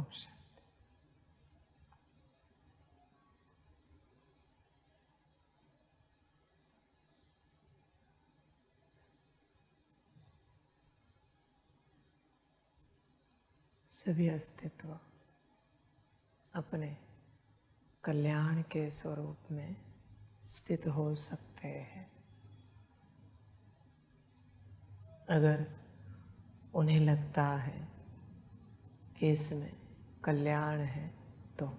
ओम शांति। सभी अस्तित्व अपने कल्याण के स्वरूप में स्थित हो सकते हैं अगर उन्हें लगता है कि इसमें कल्याण है तो।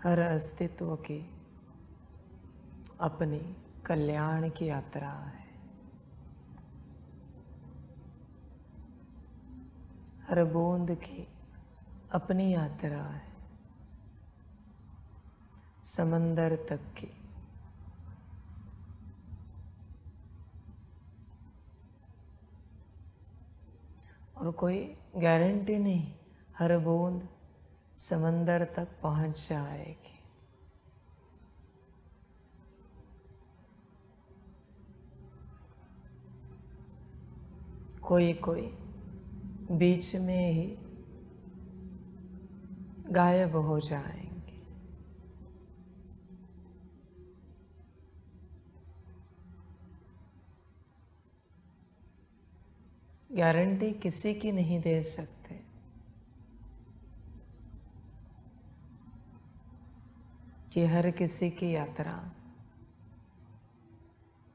हर अस्तित्व की अपनी कल्याण की यात्रा है। हर बूंद की अपनी यात्रा है, समंदर तक की। और कोई गारंटी नहीं हर बूंद समंदर तक पहुंच जाएगी। कोई कोई बीच में ही गायब हो जाएंगे। गारंटी किसी की नहीं दे सकते कि हर किसी की यात्रा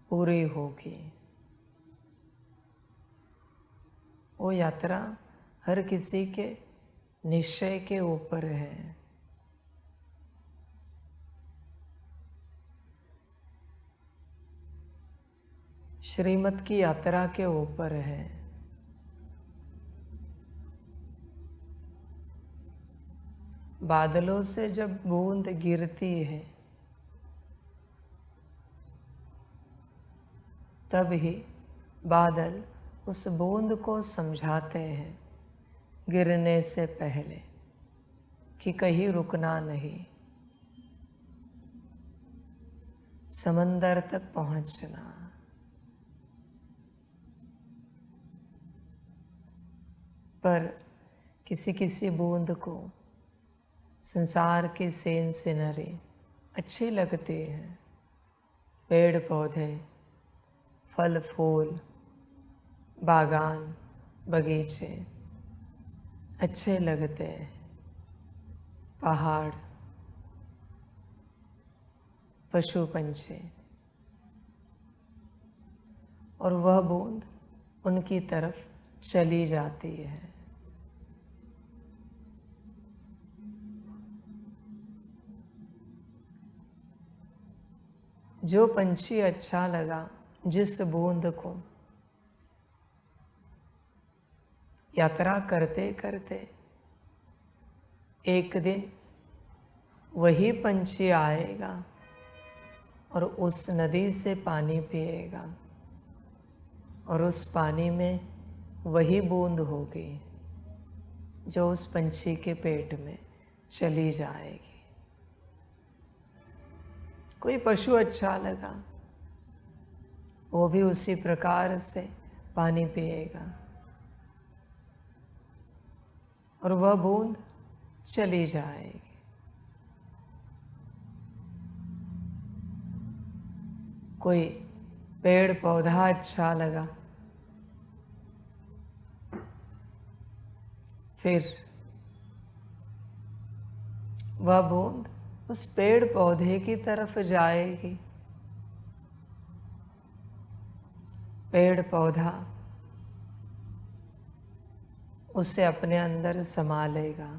पूरी होगी। वो यात्रा हर किसी के निश्चय के ऊपर है। श्रीमत की यात्रा के ऊपर है। बादलों से जब बूंद गिरती है तब ही बादल उस बूंद को समझाते हैं गिरने से पहले कि कहीं रुकना नहीं, समंदर तक पहुंचना। पर किसी किसी बूंद को संसार की सीन सीनरी अच्छी लगती है। पेड़ पौधे, फल फूल, बागान, बगीचे अच्छे लगते हैं। पहाड़, पशु पंछी, और वह बूंद उनकी तरफ चली जाती है। जो पंछी अच्छा लगा जिस बूंद को, यात्रा करते करते एक दिन वही पंछी आएगा और उस नदी से पानी पिएगा और उस पानी में वही बूंद होगी जो उस पंछी के पेट में चली जाएगी। कोई पशु अच्छा लगा, वो भी उसी प्रकार से पानी पिएगा और वह बूंद चली जाएगी। कोई पेड़ पौधा अच्छा लगा, फिर वह बूंद उस पेड़ पौधे की तरफ जाएगी। पेड़ पौधा उसे अपने अंदर समा लेगा।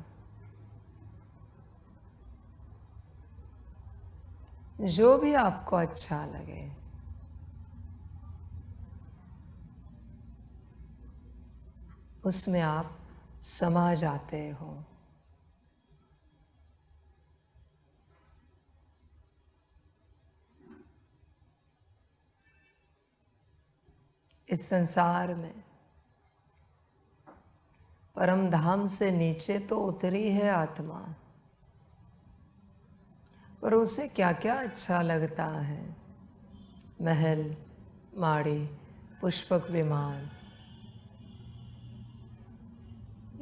जो भी आपको अच्छा लगे, उसमें आप समा जाते हो। इस संसार में परम धाम से नीचे तो उतरी है आत्मा, पर उसे क्या क्या अच्छा लगता है। महल, माड़ी, पुष्पक विमान,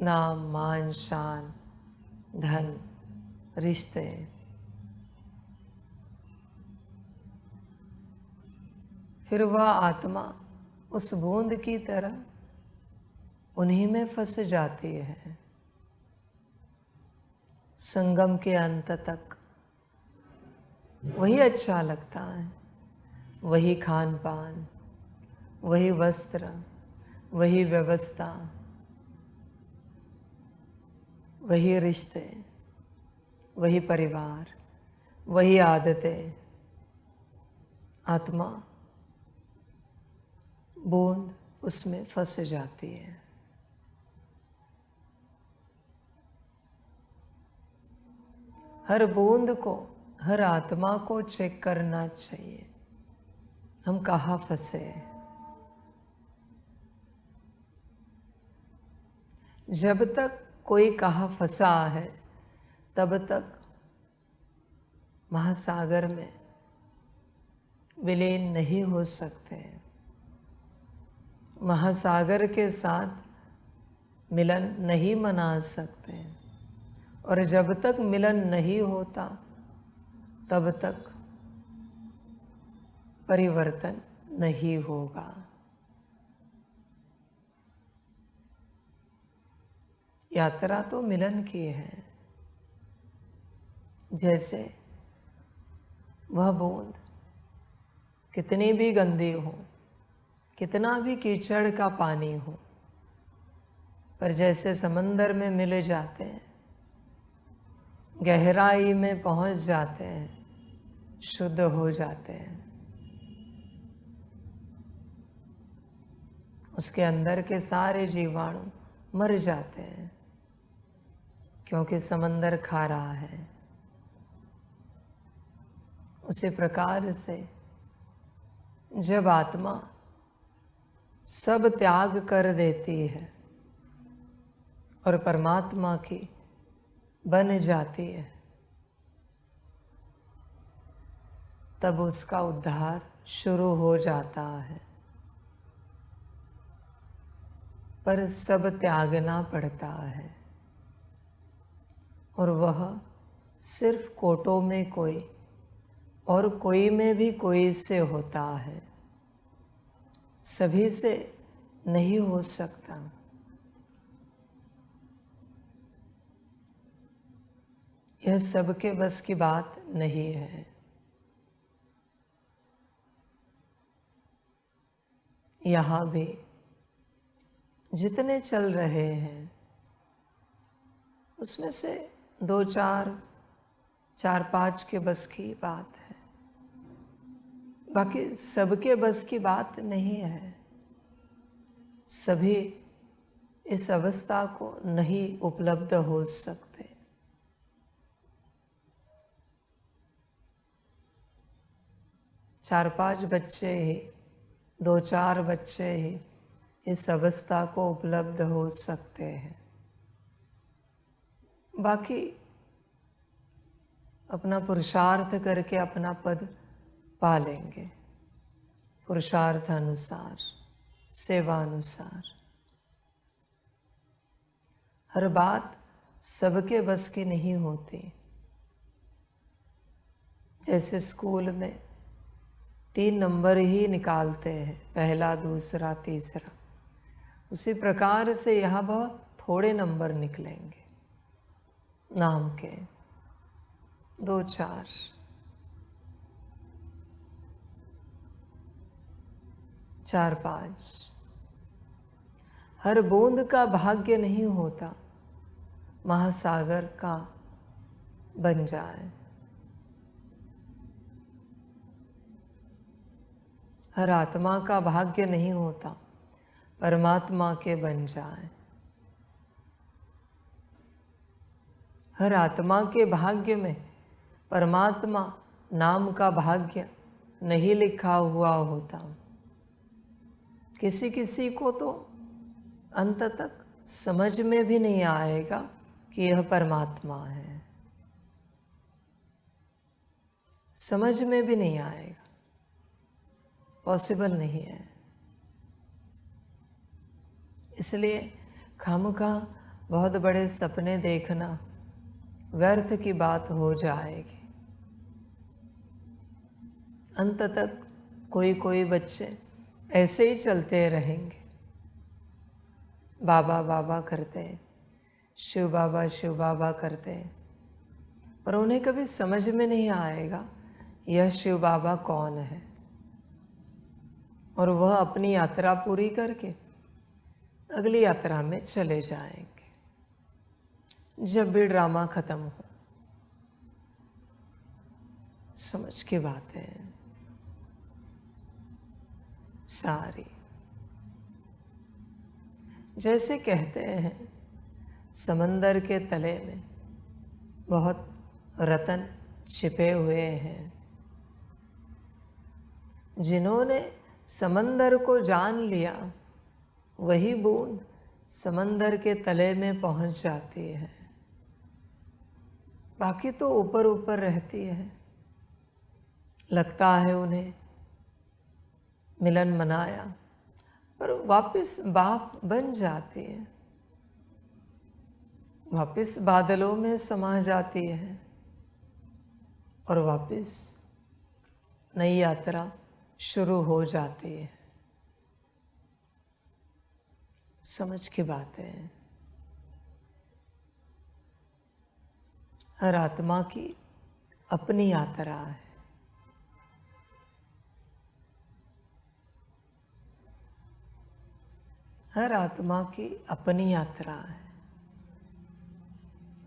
नाम, मान, शान, धन, रिश्ते। फिर वह आत्मा उस बूंद की तरह उन्हीं में फंस जाती है। संगम के अंत तक वही अच्छा लगता है, वही खान पान, वही वस्त्र, वही व्यवस्था, वही रिश्ते, वही परिवार, वही आदतें। आत्मा बूंद उसमें फंस जाती है। हर बूंद को, हर आत्मा को चेक करना चाहिए, हम कहाँ फंसे। जब तक कोई कहाँ फंसा है तब तक महासागर में विलीन नहीं हो सकते। महासागर के साथ मिलन नहीं मना सकते, और जब तक मिलन नहीं होता तब तक परिवर्तन नहीं होगा। यात्रा तो मिलन की है। जैसे वह बूंद कितनी भी गंदी हो, कितना भी कीचड़ का पानी हो, पर जैसे समंदर में मिल जाते हैं, गहराई में पहुंच जाते हैं, शुद्ध हो जाते हैं, उसके अंदर के सारे जीवाणु मर जाते हैं, क्योंकि समंदर खा रहा है। उसी प्रकार से जब आत्मा सब त्याग कर देती है और परमात्मा की बन जाती है, तब उसका उद्धार शुरू हो जाता है। पर सब त्यागना पड़ता है, और वह सिर्फ कोटों में कोई और कोई में भी कोई से होता है, सभी से नहीं हो सकता। यह सबके बस की बात नहीं है। यहाँ भी जितने चल रहे हैं उसमें से 2-4, 4-5 के बस की बात है, बाकी सबके बस की बात नहीं है। सभी इस अवस्था को नहीं उपलब्ध हो सकते। चार 5 बच्चे ही, 2-4 बच्चे ही इस अवस्था को उपलब्ध हो सकते हैं। बाकी अपना पुरुषार्थ करके अपना पद पा लेंगे, पुरुषार्थ अनुसार, सेवा अनुसार। हर बात सबके बस की नहीं होती। जैसे स्कूल में 3 नंबर ही निकालते हैं, पहला, दूसरा, तीसरा, उसी प्रकार से यहाँ बहुत थोड़े नंबर निकलेंगे नाम के, 2-4। चार 5। हर बूंद का भाग्य नहीं होता महासागर का बन जाए। हर आत्मा का भाग्य नहीं होता परमात्मा के बन जाए। हर आत्मा के भाग्य में परमात्मा नाम का भाग्य नहीं लिखा हुआ होता। किसी किसी को तो अंत तक समझ में भी नहीं आएगा कि यह परमात्मा है, समझ में भी नहीं आएगा, पॉसिबल नहीं है। इसलिए खामखा बहुत बड़े सपने देखना व्यर्थ की बात हो जाएगी। अंत तक कोई कोई बच्चे ऐसे ही चलते रहेंगे, बाबा बाबा करते हैं, शिव बाबा करते हैं, पर उन्हें कभी समझ में नहीं आएगा यह शिव बाबा कौन है। और वह अपनी यात्रा पूरी करके अगली यात्रा में चले जाएंगे। जब भी ड्रामा खत्म हो, समझ की बातें सारी। जैसे कहते हैं समंदर के तले में बहुत रत्न छिपे हुए हैं। जिन्होंने समंदर को जान लिया वही बूंद समंदर के तले में पहुंच जाती है, बाकी तो ऊपर ऊपर रहती है। लगता है उन्हें मिलन मनाया, पर वापस बाप बन जाती है, वापस बादलों में समा जाती है और वापस नई यात्रा शुरू हो जाती है। समझ की बात है। हर आत्मा की अपनी यात्रा है। हर आत्मा की अपनी यात्रा है।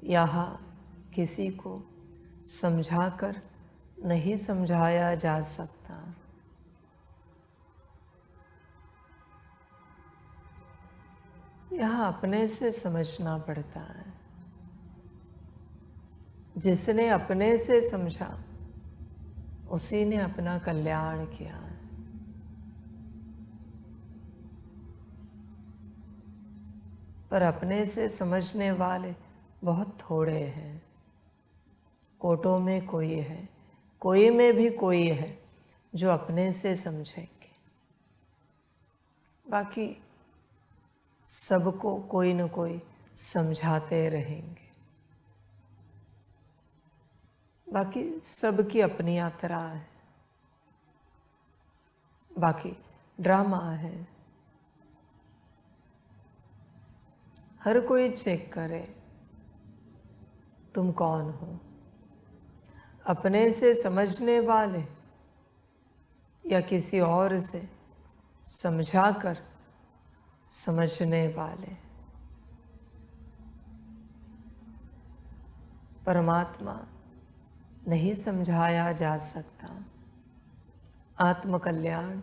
यहाँ किसी को समझाकर नहीं समझाया जा सकता। यहाँ अपने से समझना पड़ता है। जिसने अपने से समझा उसी ने अपना कल्याण किया है। पर अपने से समझने वाले बहुत थोड़े हैं। कोटों में कोई है, कोई में भी कोई है जो अपने से समझेंगे। बाकी सबको कोई न कोई समझाते रहेंगे। बाकी सबकी अपनी यात्रा है। बाकी ड्रामा है। हर कोई चेक करे तुम कौन हो, अपने से समझने वाले या किसी और से समझाकर समझने वाले। परमात्मा नहीं समझाया जा सकता। आत्मकल्याण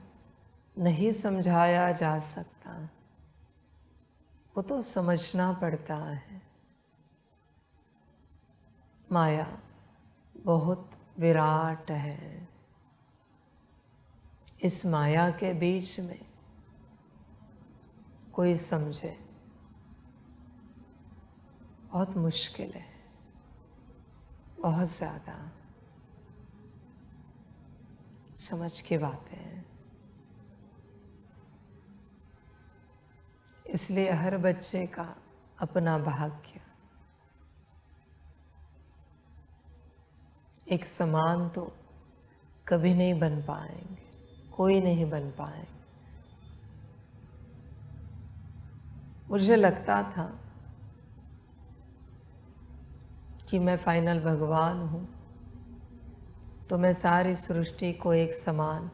नहीं समझाया जा सकता। वो तो समझना पड़ता है। माया बहुत विराट है। इस माया के बीच में कोई समझे बहुत मुश्किल है, बहुत ज़्यादा। समझ की बातें हैं। इसलिए हर बच्चे का अपना भाग्य। एक समान तो कभी नहीं बन पाएंगे, कोई नहीं बन पाएंगे। मुझे लगता था कि मैं फाइनल भगवान हूँ, तो मैं सारी सृष्टि को एक समान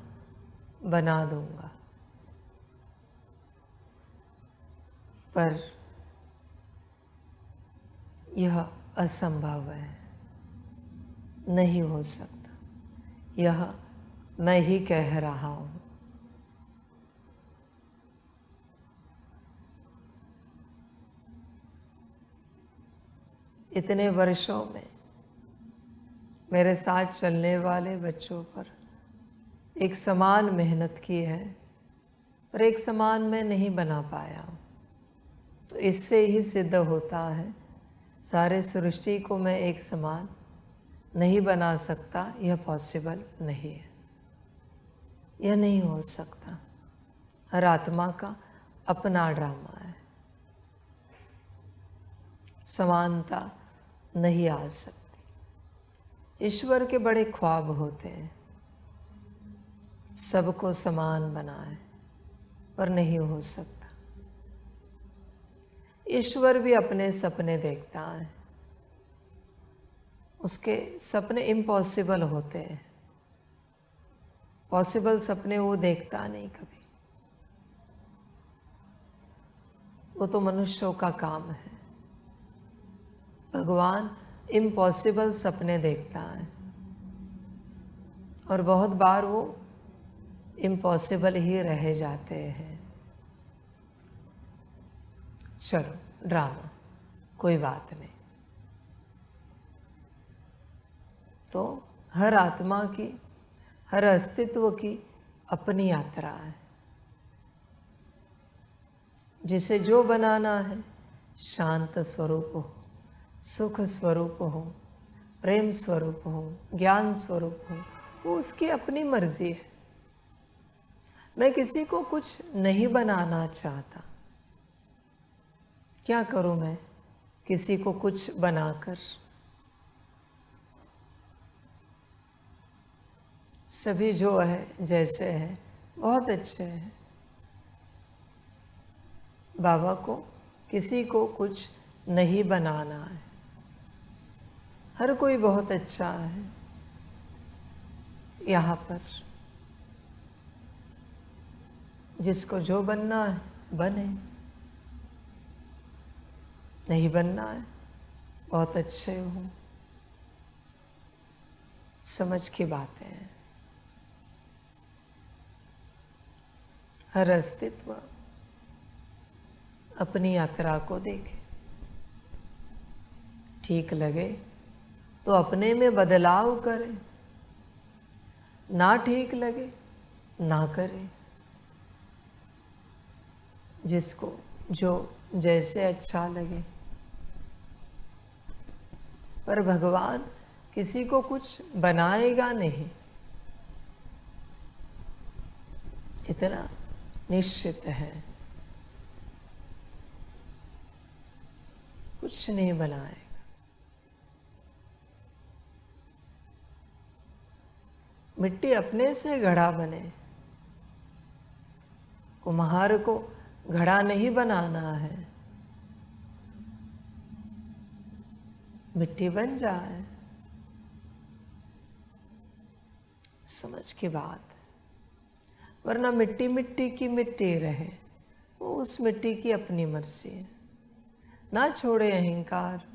बना दूंगा। पर यह असंभव है, नहीं हो सकता। यह मैं ही कह रहा हूँ। इतने वर्षों में मेरे साथ चलने वाले बच्चों पर एक समान मेहनत की है, पर एक समान मैं नहीं बना पाया। तो इससे ही सिद्ध होता है सारे सृष्टि को मैं एक समान नहीं बना सकता, यह पॉसिबल नहीं है, यह नहीं हो सकता। हर आत्मा का अपना ड्रामा है, समानता नहीं आ सकती। ईश्वर के बड़े ख्वाब होते हैं, सबको समान बनाए, पर नहीं हो सकता। ईश्वर भी अपने सपने देखता है, उसके सपने इम्पॉसिबल होते हैं, पॉसिबल सपने वो देखता नहीं कभी। वो तो मनुष्यों का काम है। भगवान इम्पॉसिबल सपने देखता है और बहुत बार वो इम्पॉसिबल ही रह जाते हैं। चलो ड्रामा, कोई बात नहीं। तो हर आत्मा की, हर अस्तित्व की अपनी यात्रा है। जिसे जो बनाना है, शांत स्वरूप हो, सुख स्वरूप हो, प्रेम स्वरूप हो, ज्ञान स्वरूप हो, वो उसकी अपनी मर्जी है। मैं किसी को कुछ नहीं बनाना चाहता। क्या करूं मैं किसी को कुछ बनाकर? सभी जो है जैसे है बहुत अच्छे हैं। बाबा को किसी को कुछ नहीं बनाना है, हर कोई बहुत अच्छा है यहाँ पर। जिसको जो बनना है बने, नहीं बनना है बहुत अच्छे हो। समझ की बातें हैं। हर अस्तित्व अपनी यात्रा को देखे, ठीक लगे तो अपने में बदलाव करे, ना ठीक लगे ना करे। जिसको जो जैसे अच्छा लगे। पर भगवान किसी को कुछ बनाएगा नहीं, इतना निश्चित है। कुछ नहीं बनाएगा। मिट्टी अपने से घड़ा बने, कुम्हार को घड़ा नहीं बनाना है, मिट्टी बन जाए। समझ की बात। वरना मिट्टी मिट्टी की मिट्टी रहे, वो उस मिट्टी की अपनी मर्जी है। ना छोड़े अहंकार,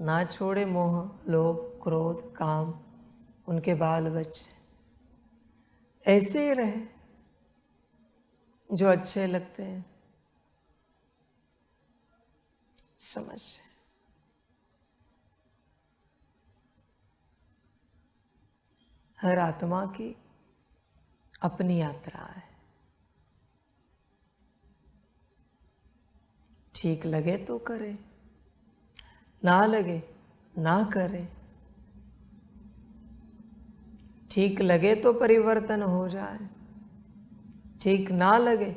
ना छोड़े मोह, लोभ, क्रोध, काम, उनके बाल बच्चे ऐसे ही रहे जो अच्छे लगते हैं। समझ। हर आत्मा की अपनी यात्रा है। ठीक लगे तो करे, ना लगे ना करे। ठीक लगे तो परिवर्तन हो जाए, ठीक ना लगे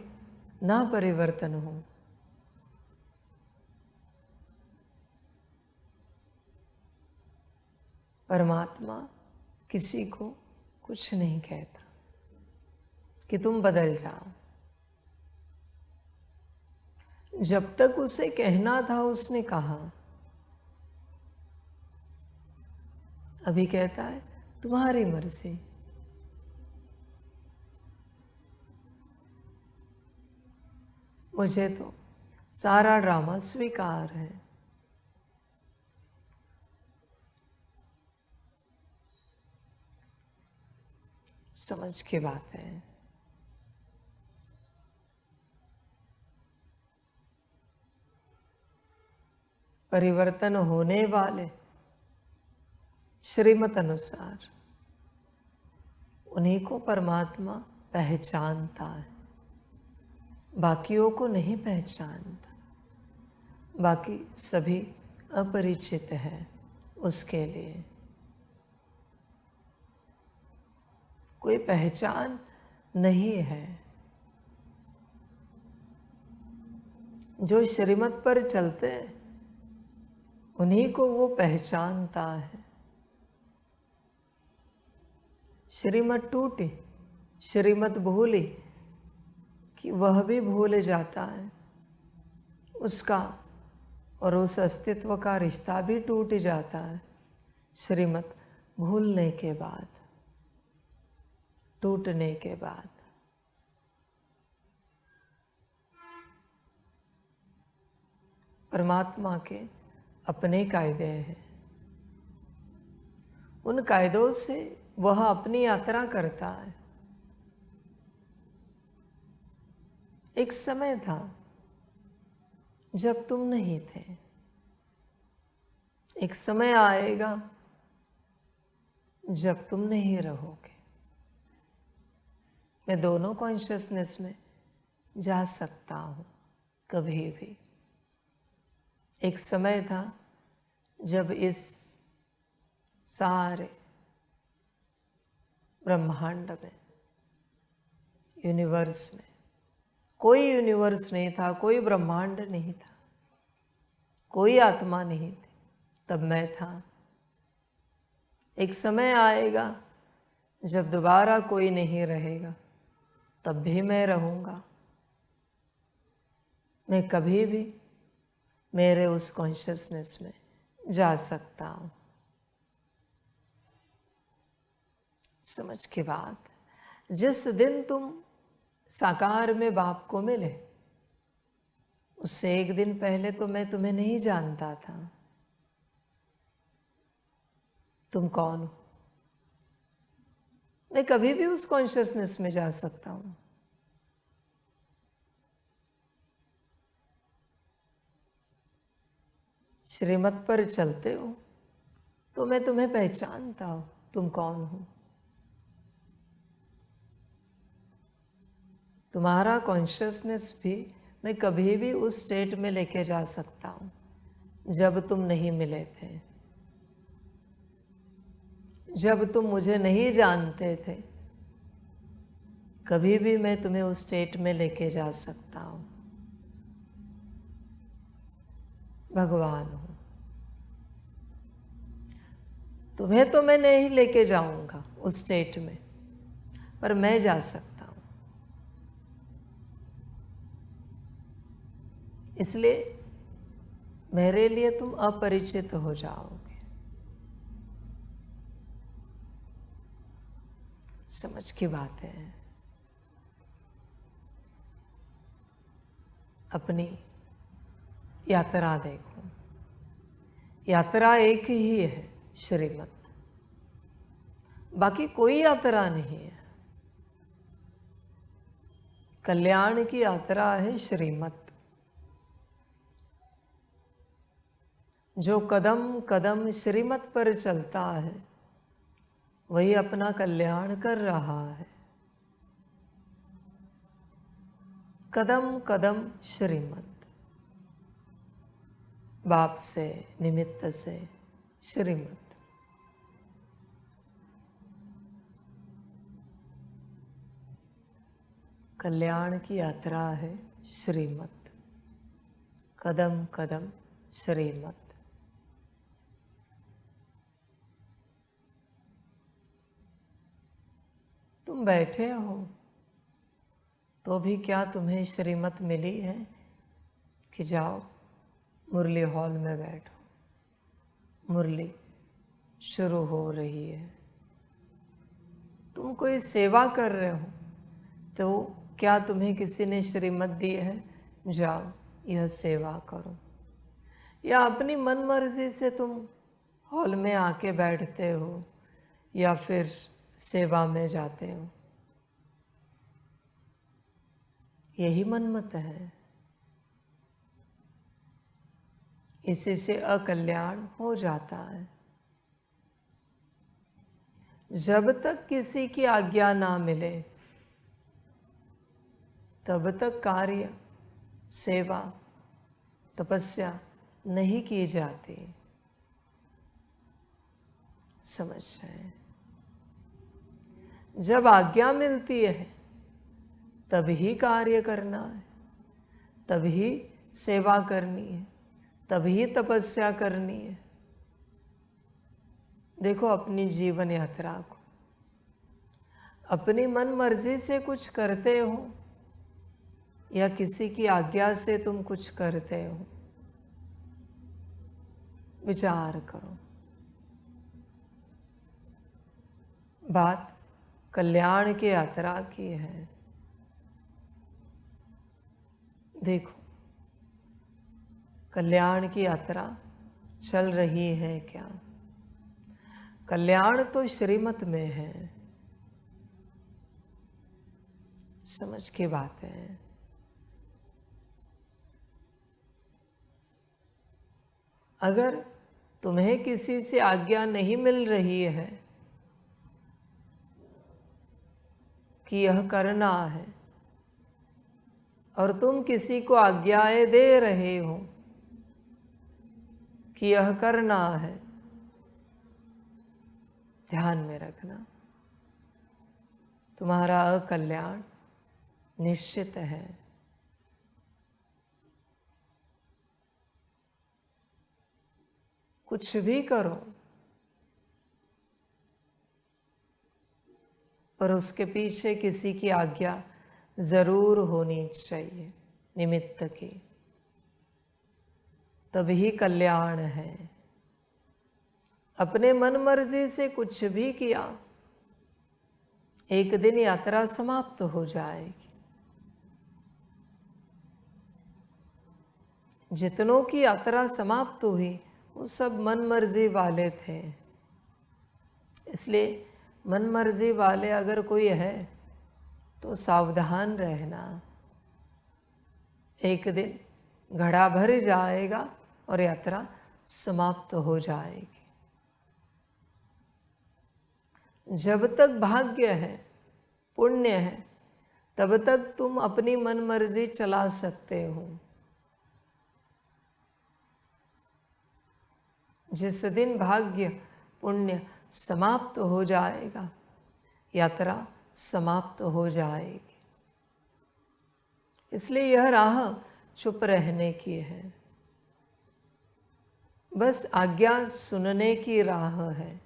ना परिवर्तन हो। परमात्मा किसी को कुछ नहीं कहता कि तुम बदल जाओ। जब तक उसे कहना था उसने कहा। अभी कहता है तुम्हारी मर्जी। मुझे तो सारा ड्रामा स्वीकार है। समझ की बात है। परिवर्तन होने वाले श्रीमत अनुसार उन्हीं को परमात्मा पहचानता है। बाकियों को नहीं पहचानता, बाकी सभी अपरिचित है उसके लिए। कोई पहचान नहीं है। जो श्रीमत पर चलते हैं उन्हीं को वो पहचानता है। श्रीमत टूटी, श्रीमत भूली कि वह भी भूल जाता है। उसका और उस अस्तित्व का रिश्ता भी टूट जाता है श्रीमत भूलने के बाद, टूटने के बाद। परमात्मा के अपने कायदे हैं। उन कायदों से वह अपनी यात्रा करता है। एक समय था जब तुम नहीं थे। एक समय आएगा जब तुम नहीं रहोगे। मैं दोनों कॉन्शियसनेस में जा सकता हूं कभी भी। एक समय था जब इस सारे ब्रह्मांड में, यूनिवर्स में कोई यूनिवर्स नहीं था, कोई ब्रह्मांड नहीं था, कोई आत्मा नहीं थी, तब मैं था। एक समय आएगा जब दोबारा कोई नहीं रहेगा, तब भी मैं रहूंगा। मैं कभी भी मेरे उस कॉन्शियसनेस में जा सकता हूं। समझ की बात। जिस दिन तुम साकार में बाप को मिले, उससे एक दिन पहले तो मैं तुम्हें नहीं जानता था। तुम कौन हो? मैं कभी भी उस कॉन्शियसनेस में जा सकता हूं। श्रीमत पर चलते हो तो मैं तुम्हें पहचानता हूं, तुम कौन हो। तुम्हारा कॉन्शियसनेस भी मैं कभी भी उस स्टेट में लेके जा सकता हूं जब तुम नहीं मिले थे, जब तुम मुझे नहीं जानते थे। कभी भी मैं तुम्हें उस स्टेट में लेके जा सकता हूं। भगवान हूं। तुम्हें तो मैं नहीं लेके जाऊंगा उस स्टेट में, पर मैं जा सकता हूं। इसलिए मेरे लिए तुम अपरिचित हो जाओगे। समझ की बात है। अपनी यात्रा देखो। यात्रा एक ही है, श्रीमत। बाकी कोई यात्रा नहीं है। कल्याण की यात्रा है श्रीमत। जो कदम कदम श्रीमत पर चलता है वही अपना कल्याण कर रहा है। कदम कदम श्रीमत। बाप से, निमित्त से श्रीमत। कल्याण की यात्रा है श्रीमत। कदम कदम श्रीमत। तुम बैठे हो तो भी क्या तुम्हें श्रीमत मिली है कि जाओ मुरली हॉल में बैठो, मुरली शुरू हो रही है। तुम कोई सेवा कर रहे हो तो क्या तुम्हें किसी ने श्रीमत दी है जाओ यह सेवा करो, या अपनी मन मर्जी से तुम हॉल में आके बैठते हो या फिर सेवा में जाते हो? यही मनमत है। इसी से अकल्याण हो जाता है। जब तक किसी की आज्ञा ना मिले तब तक कार्य, सेवा, तपस्या नहीं की जाती। समझ जाए, जब आज्ञा मिलती है तभी कार्य करना है, तभी सेवा करनी है, तभी तपस्या करनी है। देखो अपनी जीवन यात्रा को, अपनी मन मर्जी से कुछ करते हो या किसी की आज्ञा से तुम कुछ करते हो, विचार करो। बात कल्याण की यात्रा की है। देखो कल्याण की यात्रा चल रही है क्या? कल्याण तो श्रीमत में है। समझ की बात है। अगर तुम्हें किसी से आज्ञा नहीं मिल रही है कि यह करना है और तुम किसी को आज्ञाएं दे रहे हो कि यह करना है, ध्यान में रखना, तुम्हारा अकल्याण निश्चित है। कुछ भी करो पर उसके पीछे किसी की आज्ञा जरूर होनी चाहिए, निमित्त की, तभी कल्याण है। अपने मन मर्जी से कुछ भी किया, एक दिन यात्रा समाप्त हो जाएगी। जितनों की यात्रा समाप्त हुई वो सब मन मर्जी वाले थे। इसलिए मन मर्जी वाले अगर कोई है तो सावधान रहना, एक दिन घड़ा भर जाएगा और यात्रा समाप्त हो जाएगी। जब तक भाग्य है, पुण्य है, तब तक तुम अपनी मन मर्जी चला सकते हो। जिस दिन भाग्य, पुण्य समाप्त हो जाएगा, यात्रा समाप्त हो जाएगी। इसलिए यह राह चुप रहने की है, बस आज्ञा सुनने की राह है।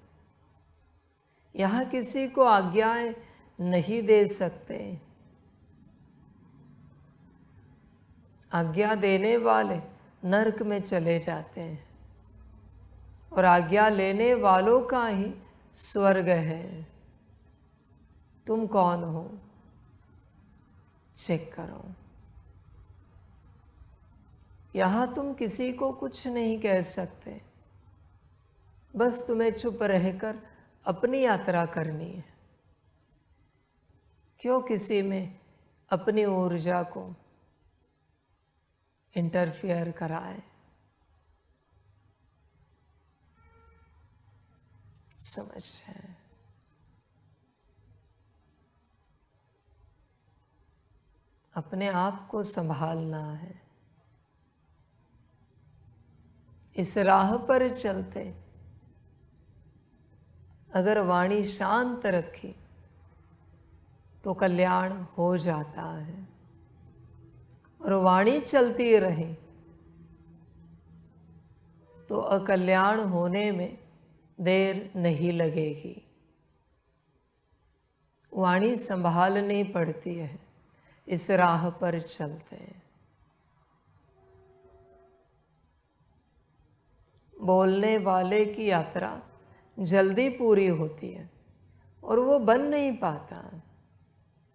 यहाँ किसी को आज्ञाएं नहीं दे सकते। आज्ञा देने वाले नरक में चले जाते हैं और आज्ञा लेने वालों का ही स्वर्ग है। तुम कौन हो? चेक करो। यहाँ तुम किसी को कुछ नहीं कह सकते, बस तुम्हें चुप रहकर अपनी यात्रा करनी है। क्यों किसी में अपनी ऊर्जा को इंटरफियर कराए? समझ है। अपने आप को संभालना है। इस राह पर चलते अगर वाणी शांत रखी तो कल्याण हो जाता है, और वाणी चलती रहे तो अकल्याण होने में देर नहीं लगेगी। वाणी संभालनी पड़ती है इस राह पर चलते हैं। बोलने वाले की यात्रा जल्दी पूरी होती है और वो बन नहीं पाता,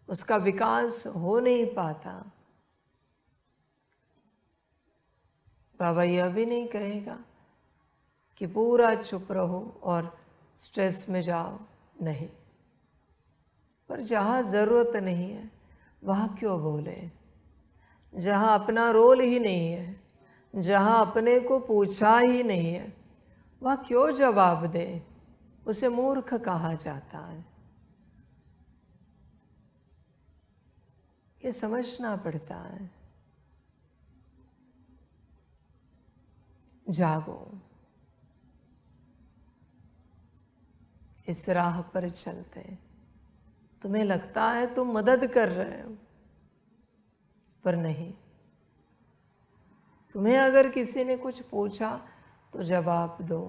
उसका विकास हो नहीं पाता। बाबा यह भी नहीं कहेगा कि पूरा चुप रहो और स्ट्रेस में जाओ, नहीं, पर जहाँ ज़रूरत नहीं है वहाँ क्यों बोले? जहाँ अपना रोल ही नहीं है, जहाँ अपने को पूछा ही नहीं है, वहाँ क्यों जवाब दे? उसे मूर्ख कहा जाता है। ये समझना पड़ता है। जागो, इस राह पर चलते। तुम्हें लगता है तुम मदद कर रहे हो, पर नहीं। तुम्हें अगर किसी ने कुछ पूछा तो जवाब दो।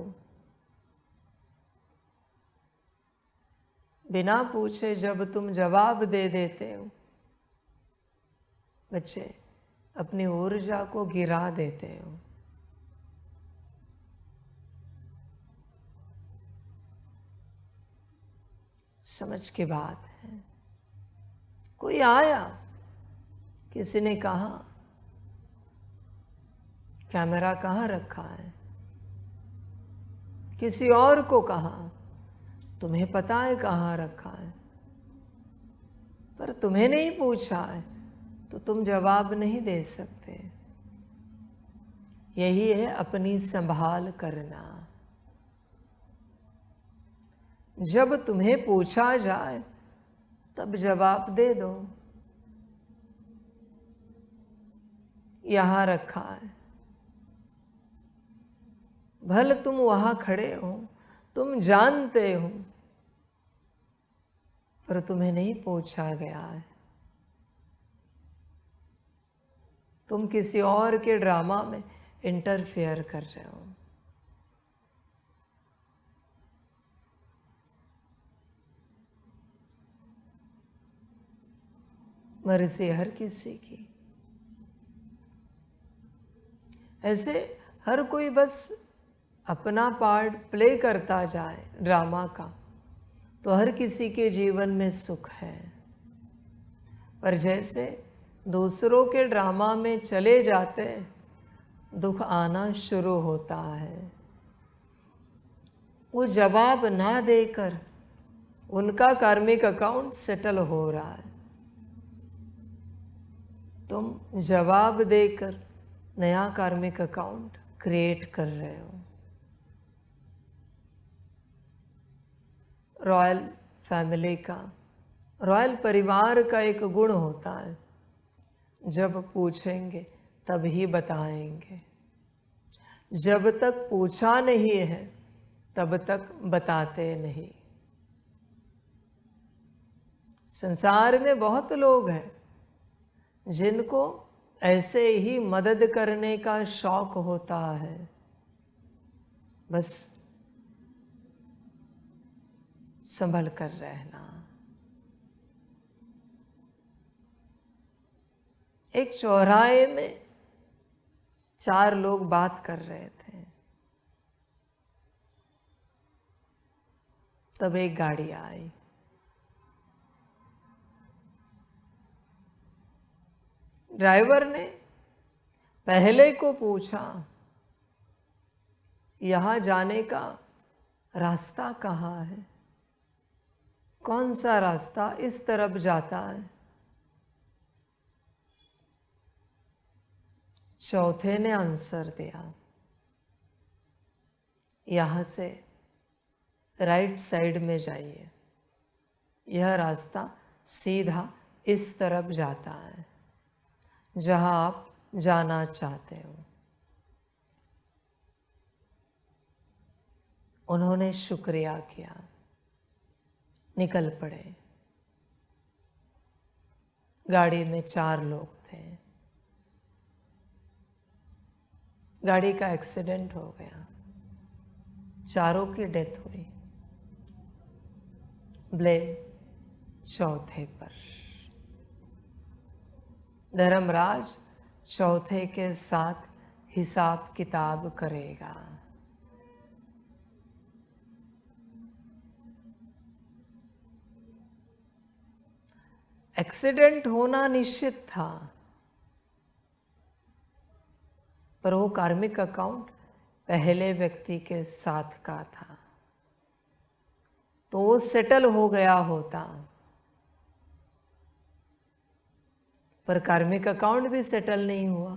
बिना पूछे जब तुम जवाब दे देते हो, बच्चे, अपनी ऊर्जा को गिरा देते हो। समझ की बात है। कोई आया, किसी ने कहा कैमरा कहाँ रखा है, किसी और को कहा तुम्हें पता है कहाँ रखा है, पर तुम्हें नहीं पूछा है तो तुम जवाब नहीं दे सकते। यही है अपनी संभाल करना। जब तुम्हें पूछा जाए तब जवाब दे दो। यहां रखा है, भले तुम वहां खड़े हो, तुम जानते हो, पर तुम्हें नहीं पूछा गया है। तुम किसी और के ड्रामा में इंटरफेयर कर रहे हो। मर्जी हर किसी की। ऐसे हर कोई बस अपना पार्ट प्ले करता जाए ड्रामा का, तो हर किसी के जीवन में सुख है। पर जैसे दूसरों के ड्रामा में चले जाते, दुख आना शुरू होता है। वो जवाब ना देकर उनका कार्मिक अकाउंट सेटल हो रहा है। तुम जवाब देकर नया कार्मिक अकाउंट क्रिएट कर रहे हो। रॉयल फैमिली का, रॉयल परिवार का एक गुण होता है, जब पूछेंगे तब ही बताएंगे। जब तक पूछा नहीं है तब तक बताते नहीं। संसार में बहुत लोग हैं जिनको ऐसे ही मदद करने का शौक होता है, बस संभल कर रहना। एक चौराहे में 4 लोग बात कर रहे थे, तब एक गाड़ी आई। ड्राइवर ने पहले को पूछा, यहां जाने का रास्ता कहाँ है? कौन सा रास्ता इस तरफ जाता है? चौथे ने आंसर दिया, यहां से राइट साइड में जाइए, यह रास्ता सीधा इस तरफ जाता है जहां आप जाना चाहते हो। उन्होंने शुक्रिया किया, निकल पड़े। गाड़ी में 4 लोग थे। गाड़ी का एक्सीडेंट हो गया, चारों की डेथ हुई। ब्लेम चौथे पर। धर्मराज चौथे के साथ हिसाब किताब करेगा। एक्सीडेंट होना निश्चित था, पर वो कार्मिक अकाउंट पहले व्यक्ति के साथ का था, तो वो सेटल हो गया होता। पर कार्मिक अकाउंट भी सेटल नहीं हुआ,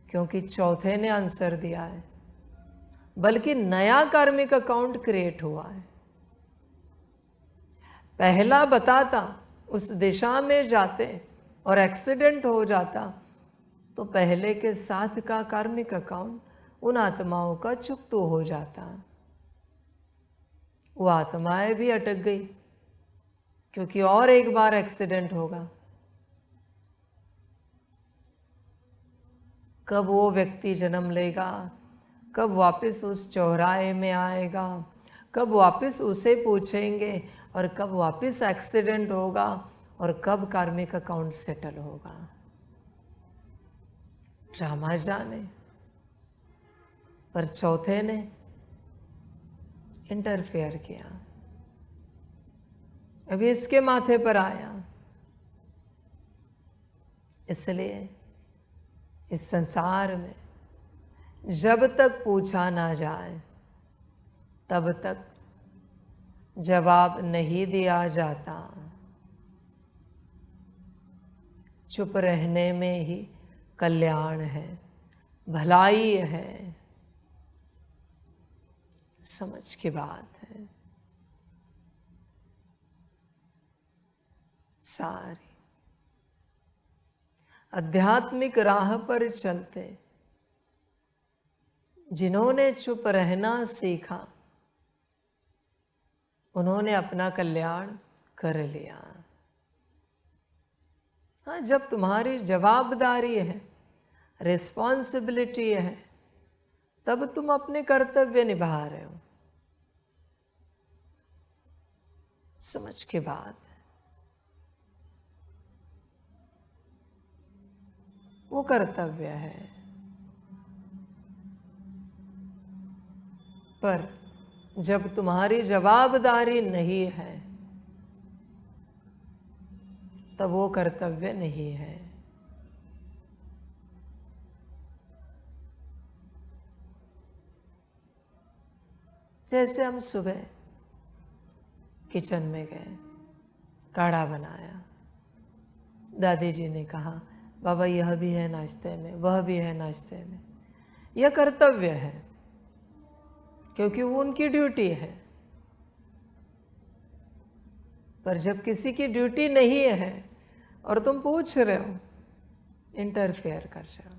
क्योंकि चौथे ने आंसर दिया है, बल्कि नया कार्मिक अकाउंट क्रिएट हुआ है। पहला बताता, उस दिशा में जाते और एक्सीडेंट हो जाता तो पहले के साथ का कार्मिक अकाउंट उन आत्माओं का चुकता हो जाता। वो आत्माएं भी अटक गई क्योंकि और एक बार एक्सीडेंट होगा। कब वो व्यक्ति जन्म लेगा, कब वापस उस चौराहे में आएगा, कब वापस उसे पूछेंगे, और कब वापस एक्सीडेंट होगा, और कब कार्मिक अकाउंट सेटल होगा। ड्रामा जाने, पर चौथे ने इंटरफेयर किया। अभी इसके माथे पर आया। इसलिए इस संसार में जब तक पूछा ना जाए तब तक जवाब नहीं दिया जाता। चुप रहने में ही कल्याण है, भलाई है। समझ की बात है सारी। आध्यात्मिक राह पर चलते जिन्होंने चुप रहना सीखा उन्होंने अपना कल्याण कर लिया। हाँ, जब तुम्हारी जवाबदारी है, रिस्पॉन्सिबिलिटी है, तब तुम अपने कर्तव्य निभा रहे हो। समझ की बात है। वो कर्तव्य है। पर जब तुम्हारी जवाबदारी नहीं है तब वो कर्तव्य नहीं है। जैसे हम सुबह किचन में गए, काढ़ा बनाया, दादी जी ने कहा बाबा यह भी है नाश्ते में, वह भी है नाश्ते में। यह कर्तव्य है क्योंकि वो उनकी ड्यूटी है। पर जब किसी की ड्यूटी नहीं है और तुम पूछ रहे हो, इंटरफेयर कर रहे हो।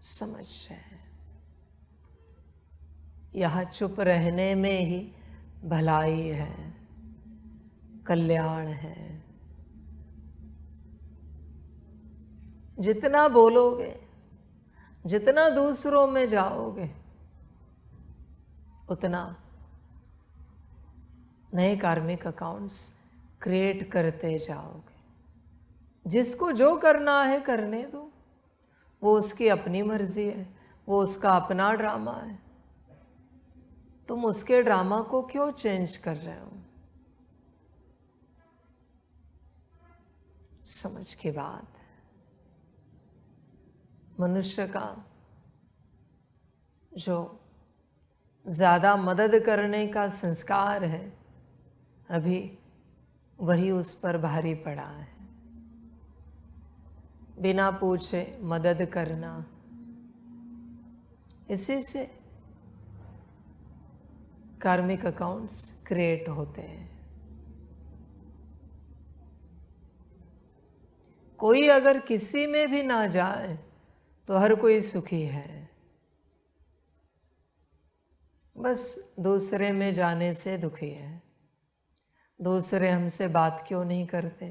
समझ रहे हैं, यहां चुप रहने में ही भलाई है, कल्याण है। जितना बोलोगे, जितना दूसरों में जाओगे, उतना नए कार्मिक अकाउंट्स क्रिएट करते जाओगे। जिसको जो करना है करने दो, वो उसकी अपनी मर्जी है, वो उसका अपना ड्रामा है। तुम उसके ड्रामा को क्यों चेंज कर रहे हो? समझ की बात है। मनुष्य का जो ज्यादा मदद करने का संस्कार है, अभी वही उस पर भारी पड़ा है। बिना पूछे मदद करना, इसी से कार्मिक अकाउंट्स क्रिएट होते हैं। कोई अगर किसी में भी ना जाए तो हर कोई सुखी है। बस दूसरे में जाने से दुखी है। दूसरे हमसे बात क्यों नहीं करते,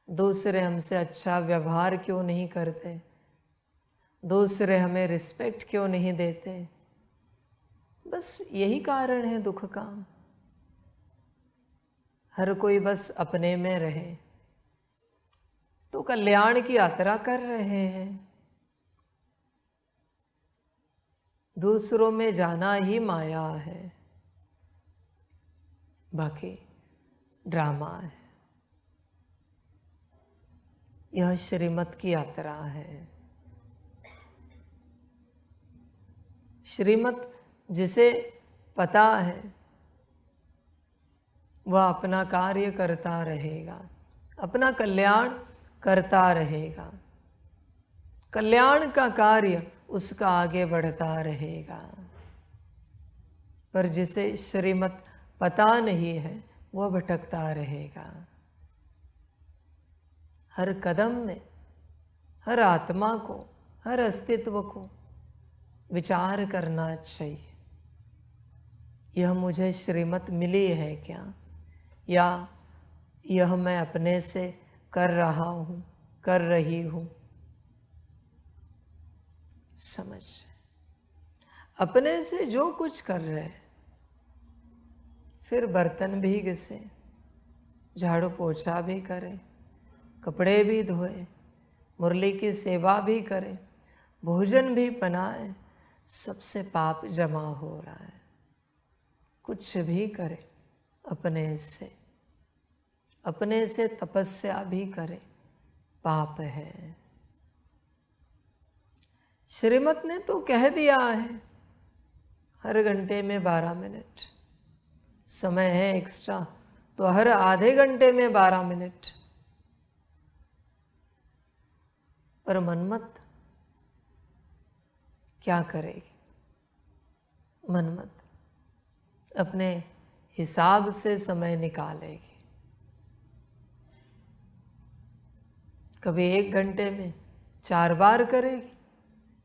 दूसरे हमसे अच्छा व्यवहार क्यों नहीं करते, दूसरे हमें रिस्पेक्ट क्यों नहीं देते। बस यही कारण है दुख का। हर कोई बस अपने में रहे तो कल्याण की यात्रा कर रहे हैं। दूसरों में जाना ही माया है, बाकी ड्रामा है। यह श्रीमत की यात्रा है। श्रीमत जिसे पता है वह अपना कार्य करता रहेगा, अपना कल्याण करता रहेगा। कल्याण का कार्य उसका आगे बढ़ता रहेगा। पर जिसे श्रीमत पता नहीं है वह भटकता रहेगा। हर कदम में हर आत्मा को, हर अस्तित्व को विचार करना चाहिए, यह मुझे श्रीमत मिली है क्या, या यह मैं अपने से कर रहा हूँ, कर रही हूँ। समझ, अपने से जो कुछ कर रहे हैं, फिर बर्तन भी घिसे, झाड़ू पोछा भी करें, कपड़े भी धोए, मुरली की सेवा भी करें, भोजन भी बनाए, सबसे पाप जमा हो रहा है। कुछ भी करें अपने से तपस्या भी करें, पाप है। श्रीमत ने तो कह दिया है हर घंटे में 12 मिनट समय है एक्स्ट्रा, तो हर आधे घंटे में 12 मिनट। पर मनमत क्या करेगी? मनमत अपने हिसाब से समय निकालेगी। कभी 1 घंटे में 4 बार करेगी,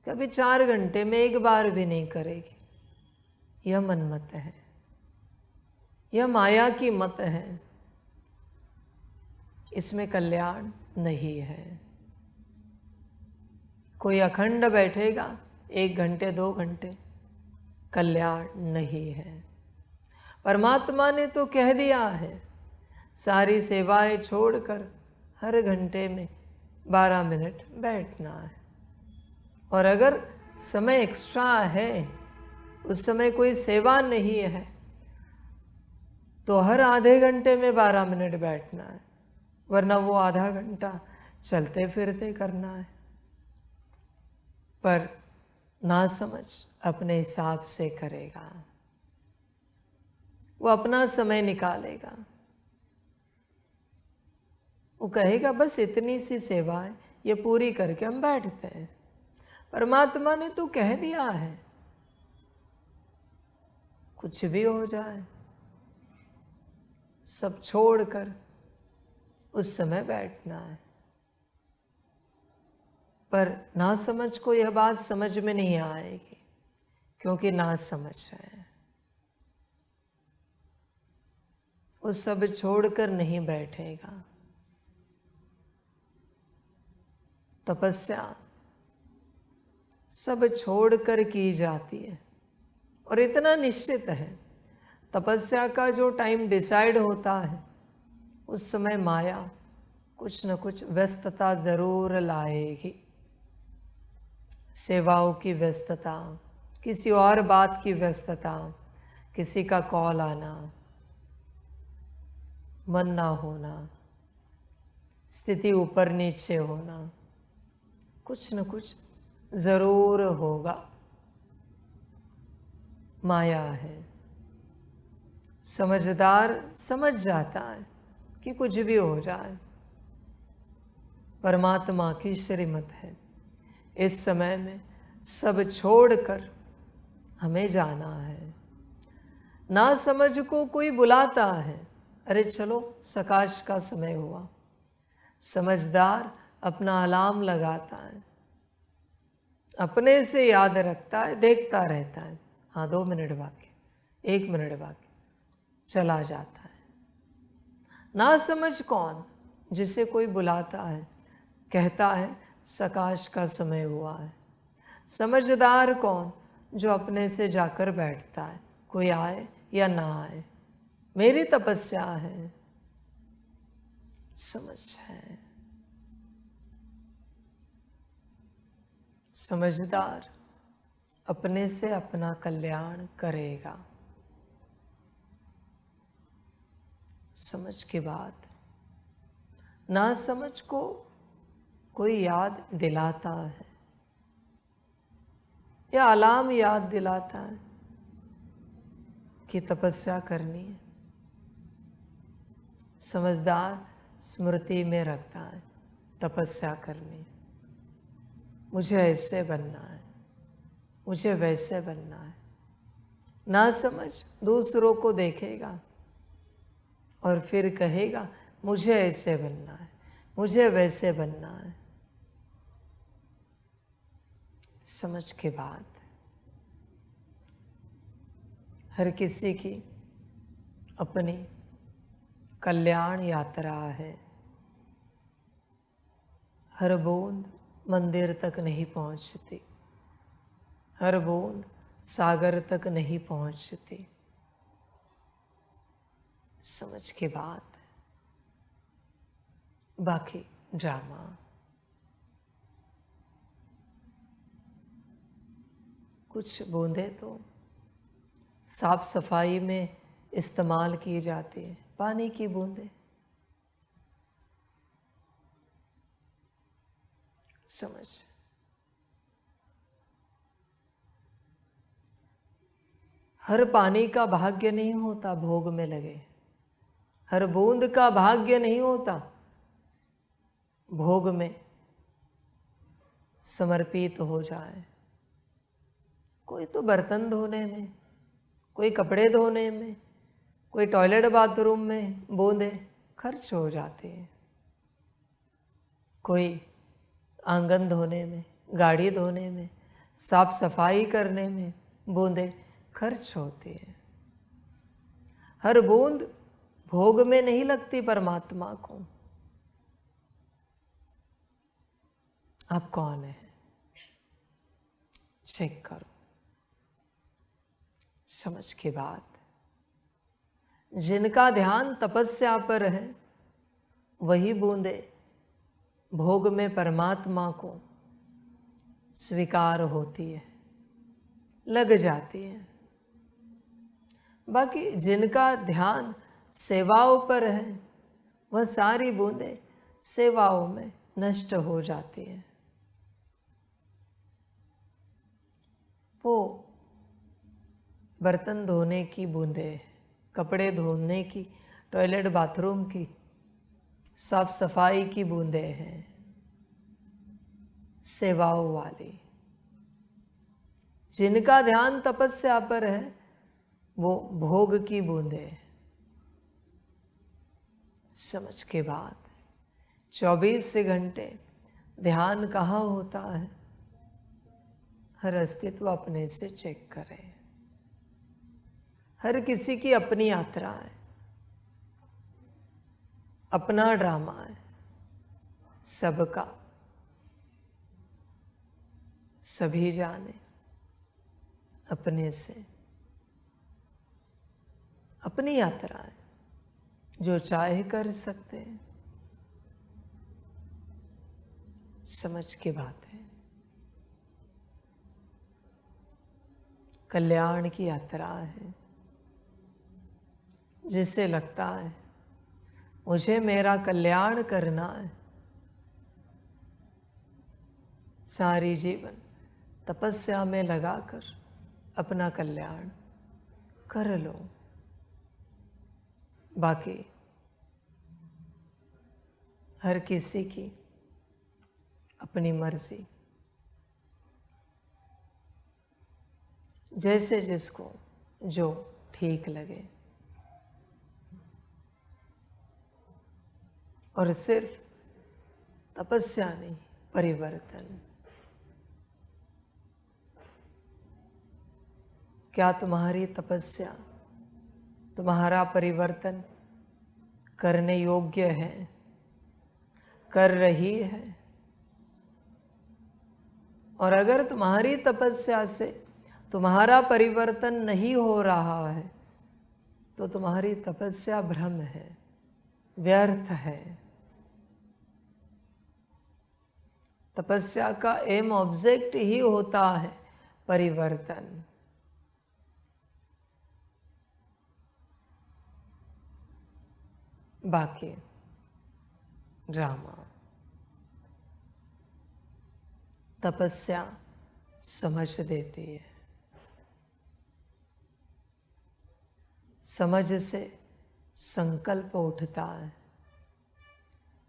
कभी 4 घंटे में 1 बार भी नहीं करेगी। यह मनमत है, यह माया की मत है, इसमें कल्याण नहीं है। कोई अखंड बैठेगा 1 घंटे 2 घंटे, कल्याण नहीं है। परमात्मा ने तो कह दिया है सारी सेवाएं छोड़कर हर घंटे में 12 मिनट बैठना है। और अगर समय एक्स्ट्रा है, उस समय कोई सेवा नहीं है, तो हर आधे घंटे में 12 मिनट बैठना है, वरना वो आधा घंटा चलते फिरते करना है। पर ना समझ अपने हिसाब से करेगा, वो अपना समय निकालेगा। वो कहेगा बस इतनी सी सेवा है, ये पूरी करके हम बैठते हैं। परमात्मा ने तो कह दिया है कुछ भी हो जाए सब छोड़कर उस समय बैठना है। पर ना समझ को यह बात समझ में नहीं आएगी, क्योंकि ना समझ है। वो सब छोड़कर नहीं बैठेगा। तपस्या सब छोड़कर की जाती है, और इतना निश्चित है तपस्या का जो टाइम डिसाइड होता है, उस समय माया कुछ न कुछ व्यस्तता जरूर लाएगी। सेवाओं की व्यस्तता, किसी और बात की व्यस्तता, किसी का कॉल आना, मन ना होना, स्थिति ऊपर नीचे होना, कुछ न कुछ जरूर होगा। माया है। समझदार समझ जाता है कि कुछ भी हो जाए, परमात्मा की श्रीमत है। इस समय में सब छोड़कर हमें जाना है। ना समझ को कोई बुलाता है, अरे चलो सकाश का समय हुआ। समझदार अपना अलार्म लगाता है, अपने से याद रखता है, देखता रहता है, हाँ 2 मिनट बाकी, 1 मिनट बाकी, चला जाता है। ना समझ कौन? जिसे कोई बुलाता है, कहता है सकाश का समय हुआ है। समझदार कौन? जो अपने से जाकर बैठता है, कोई आए या ना आए, मेरी तपस्या है। समझ है। समझदार अपने से अपना कल्याण करेगा। समझ की बात। ना समझ को कोई याद दिलाता है, या अलार्म याद दिलाता है कि तपस्या करनी है। समझदार स्मृति में रखता है तपस्या करनी है। मुझे ऐसे बनना है, मुझे वैसे बनना है। ना समझ दूसरों को देखेगा और फिर कहेगा मुझे ऐसे बनना है, मुझे वैसे बनना है। समझ के बाद हर किसी की अपनी कल्याण यात्रा है। हर बूंद मंदिर तक नहीं पहुंचती, हर बूंद सागर तक नहीं पहुंचती। समझ के बाद बाकी ड्रामा। कुछ बूंदें तो साफ सफाई में इस्तेमाल की जाती है, पानी की बूंदें। समझ। हर पानी का भाग्य नहीं होता भोग में लगे, हर बूंद का भाग्य नहीं होता भोग में समर्पित हो जाए। कोई तो बर्तन धोने में, कोई कपड़े धोने में, कोई टॉयलेट बाथरूम में बूंदें खर्च हो जाती हैं, कोई आंगन धोने में, गाड़ी धोने में, साफ सफाई करने में बूंदें खर्च होती हैं। हर बूंद भोग में नहीं लगती परमात्मा को। आप कौन है? चेक करो। समझ के बाद जिनका ध्यान तपस्या पर है वही बूंदे भोग में परमात्मा को स्वीकार होती है, लग जाती है। बाकी जिनका ध्यान सेवाओं पर है वह सारी बूंदें सेवाओं में नष्ट हो जाती हैं। वो बर्तन धोने की बूंदें, कपड़े धोने की, टॉयलेट बाथरूम की, साफ सफाई की बूंदें हैं, सेवाओं वाली। जिनका ध्यान तपस्या पर है वो भोग की बूंदें। समझ के बाद 24 घंटे ध्यान कहाँ होता है? हर अस्तित्व अपने से चेक करें। हर किसी की अपनी यात्रा है, अपना ड्रामा है, सबका। सभी जाने अपने से, अपनी यात्रा है, जो चाहे कर सकते हैं। समझ की बात है। कल्याण की यात्रा है। जिसे लगता है मुझे मेरा कल्याण करना है, सारी जीवन तपस्या में लगाकर अपना कल्याण कर लो। बाकी हर किसी की अपनी मर्जी, जैसे जिसको जो ठीक लगे। और सिर्फ तपस्या नहीं, परिवर्तन। क्या तुम्हारी तपस्या तुम्हारा परिवर्तन करने योग्य है, कर रही है? और अगर तुम्हारी तपस्या से तुम्हारा परिवर्तन नहीं हो रहा है तो तुम्हारी तपस्या भ्रम है, व्यर्थ है। तपस्या का एम ऑब्जेक्ट ही होता है परिवर्तन। बाकी ड्रामा। तपस्या समझ देती है, समझ से संकल्प उठता है,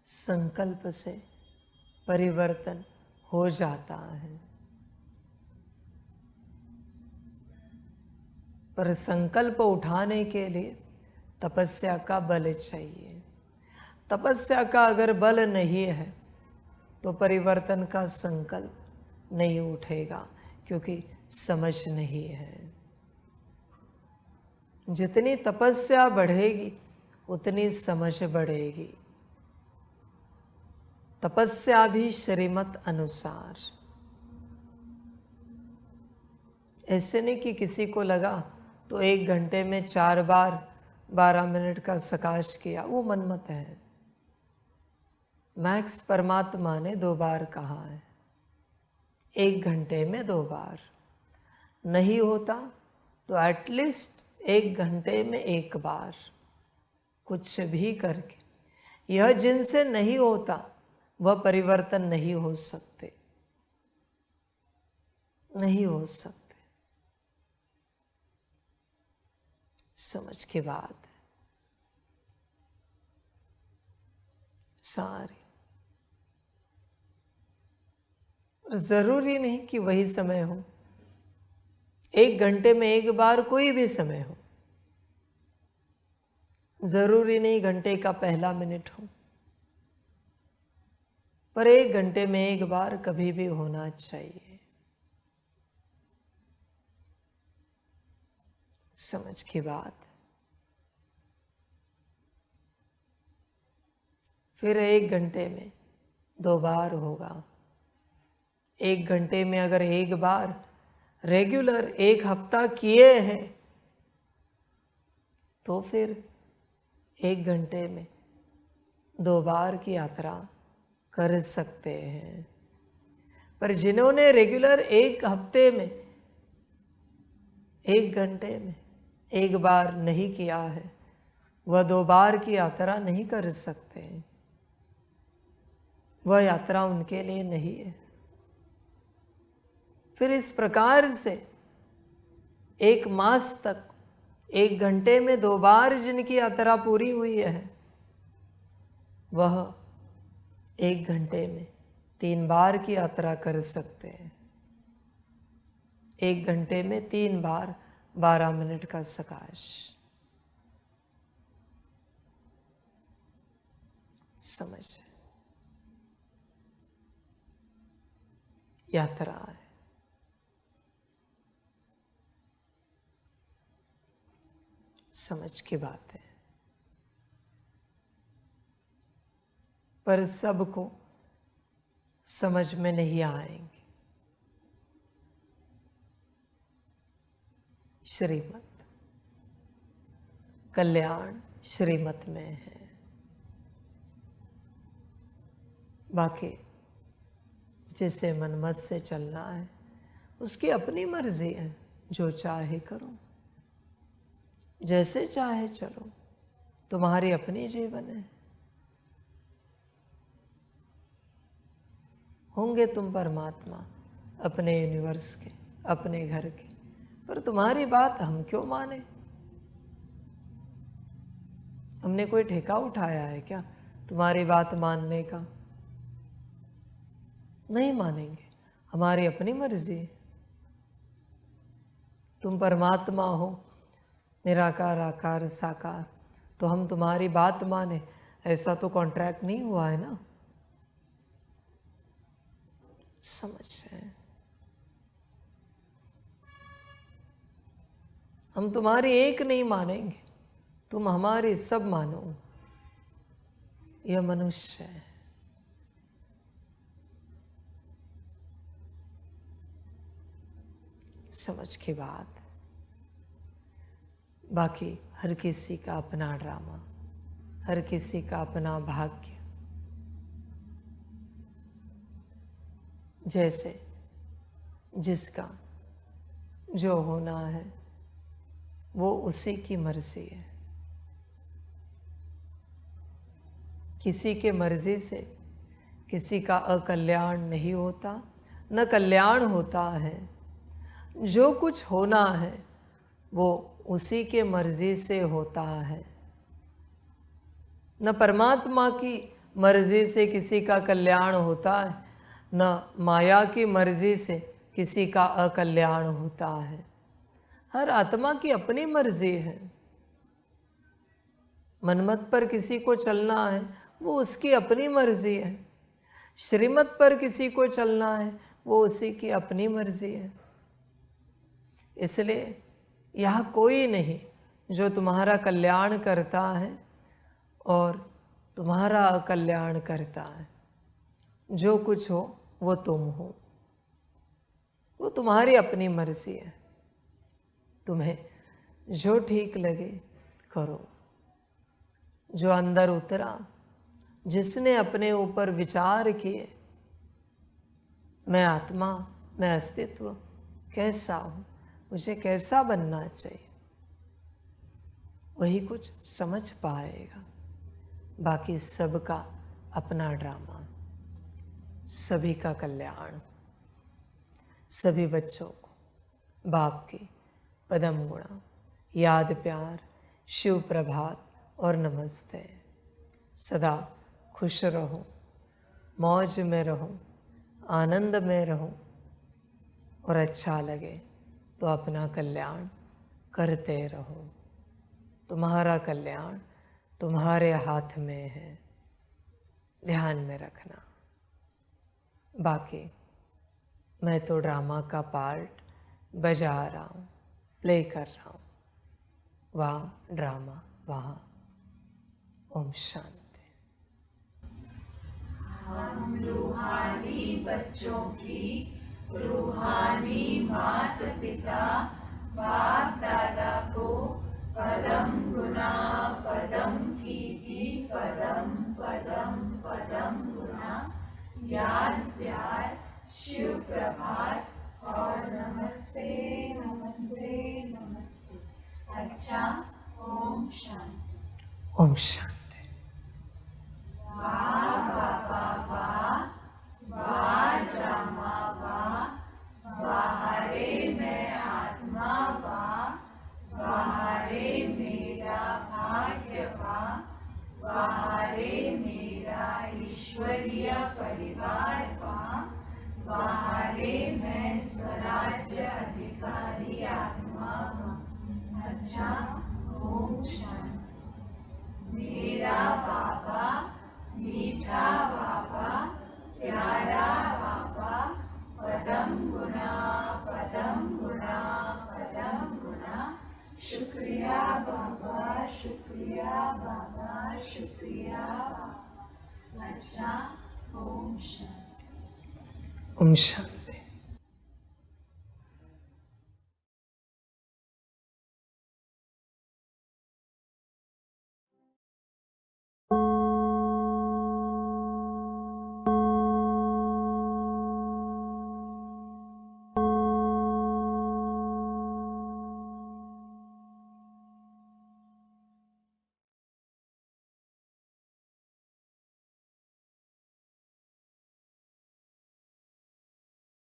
संकल्प से परिवर्तन हो जाता है। पर संकल्प उठाने के लिए तपस्या का बल चाहिए। तपस्या का अगर बल नहीं है तो परिवर्तन का संकल्प नहीं उठेगा, क्योंकि समझ नहीं है। जितनी तपस्या बढ़ेगी उतनी समझ बढ़ेगी। तपस्या भी श्रीमत अनुसार। ऐसे नहीं कि किसी को लगा तो 1 घंटे में 4 बार 12 मिनट का सकाश किया, वो मनमत है। मैक्स परमात्मा ने 2 बार कहा है, 1 घंटे में 2 बार। नहीं होता तो एटलीस्ट 1 घंटे में 1 बार, कुछ भी करके। यह जिनसे नहीं होता वह परिवर्तन नहीं हो सकते, नहीं हो सकते। समझ की बात है सारी। जरूरी नहीं कि वही समय हो, 1 घंटे में 1 बार कोई भी समय हो। जरूरी नहीं घंटे का पहला मिनट हो, पर 1 घंटे में 1 बार कभी भी होना चाहिए। समझ की बात। फिर 1 घंटे में 2 बार होगा। 1 घंटे में अगर 1 बार रेगुलर 1 हफ्ता किए हैं तो फिर 1 घंटे में 2 बार की यात्रा कर सकते हैं। पर जिन्होंने रेगुलर 1 हफ्ते में 1 घंटे में 1 बार नहीं किया है, वह 2 बार की यात्रा नहीं कर सकते। वह यात्रा उनके लिए नहीं है। फिर इस प्रकार से 1 मास तक 1 घंटे में 2 बार जिनकी यात्रा पूरी हुई है, वह 1 घंटे में 3 बार की यात्रा कर सकते हैं। 1 घंटे में 3 बार 12 मिनट का सकाश। समझ यात्रा है। समझ की बात है। पर सबको समझ में नहीं आएंगे। श्रीमत कल्याण श्रीमत में है। बाकी जिसे मनमत से चलना है उसकी अपनी मर्जी है, जो चाहे करो, जैसे चाहे चलो, तुम्हारी अपनी जीवन है। होंगे तुम परमात्मा अपने यूनिवर्स के, अपने घर के, पर तुम्हारी बात हम क्यों माने? हमने कोई ठेका उठाया है क्या तुम्हारी बात मानने का? नहीं मानेंगे, हमारी अपनी मर्जी है। तुम परमात्मा हो, निराकार आकार साकार, तो हम तुम्हारी बात माने, ऐसा तो कॉन्ट्रैक्ट नहीं हुआ है ना। समझ है। हम तुम्हारी एक नहीं मानेंगे, तुम हमारी सब मानो। यह मनुष्य है। समझ की बात। बाकी हर किसी का अपना ड्रामा, हर किसी का अपना भाग्य। जैसे जिसका जो होना है वो उसी की मर्जी है। किसी के मर्जी से किसी का अकल्याण नहीं होता, न कल्याण होता है। जो कुछ होना है वो उसी के मर्जी से होता है। न परमात्मा की मर्जी से किसी का कल्याण होता है, न माया की मर्जी से किसी का अकल्याण होता है। हर आत्मा की अपनी मर्जी है। मनमत पर किसी को चलना है, वो उसकी अपनी मर्जी है। श्रीमत पर किसी को चलना है, वो उसी की अपनी मर्जी है। इसलिए यह कोई नहीं जो तुम्हारा कल्याण करता है और तुम्हारा अकल्याण करता है। जो कुछ हो वो तुम हो, वो तुम्हारी अपनी मर्जी है। तुम्हें जो ठीक लगे करो। जो अंदर उतरा, जिसने अपने ऊपर विचार किए, मैं आत्मा, मैं अस्तित्व कैसा हूँ, मुझे कैसा बनना चाहिए, वही कुछ समझ पाएगा। बाकी सबका अपना ड्रामा, सभी का कल्याण। सभी बच्चों को बाप की पदम गुणा, याद, प्यार, शिव प्रभात और नमस्ते। सदा खुश रहो, मौज में रहो, आनंद में रहो और अच्छा लगे तो अपना कल्याण करते रहो। तुम्हारा कल्याण तुम्हारे हाथ में है, ध्यान में रखना। बाकी मैं तो ड्रामा का पार्ट बजा रहा हूँ, प्ले कर रहा हूँ। वहाँ ड्रामा, वहाँ ओम शांति। हम रूहानी बच्चों की रूहानी माता पिता बाप दादा को पदम गुना पदम कीर्ति पदम पदम पदम गुना याद, प्यार, शिव प्रभात और नमस्ते नमस्ते नमस्ते। अच्छा, ओम शांति। ओम शांति। वाह बाबा वाह, वाह ड्रामा वाह, बाहरे मैं आत्मा वाह, बाहरे मेरा भाग्य वाह, बाहरे मेरा ईश्वरीय परिवार वाह, बाहरे मैं स्वराज्य अधिकारी आत्मा वाह। अच्छा, ओम शांति। मेरा बाबा मीठा बाबा, प्यारा बाबा, पदम गुना पदम गुना पदम गुना। शुक्रिया बाबा, शुक्रिया बाबा, शुक्रिया बाबा। अच्छा, ओम शांति। ओम शांति।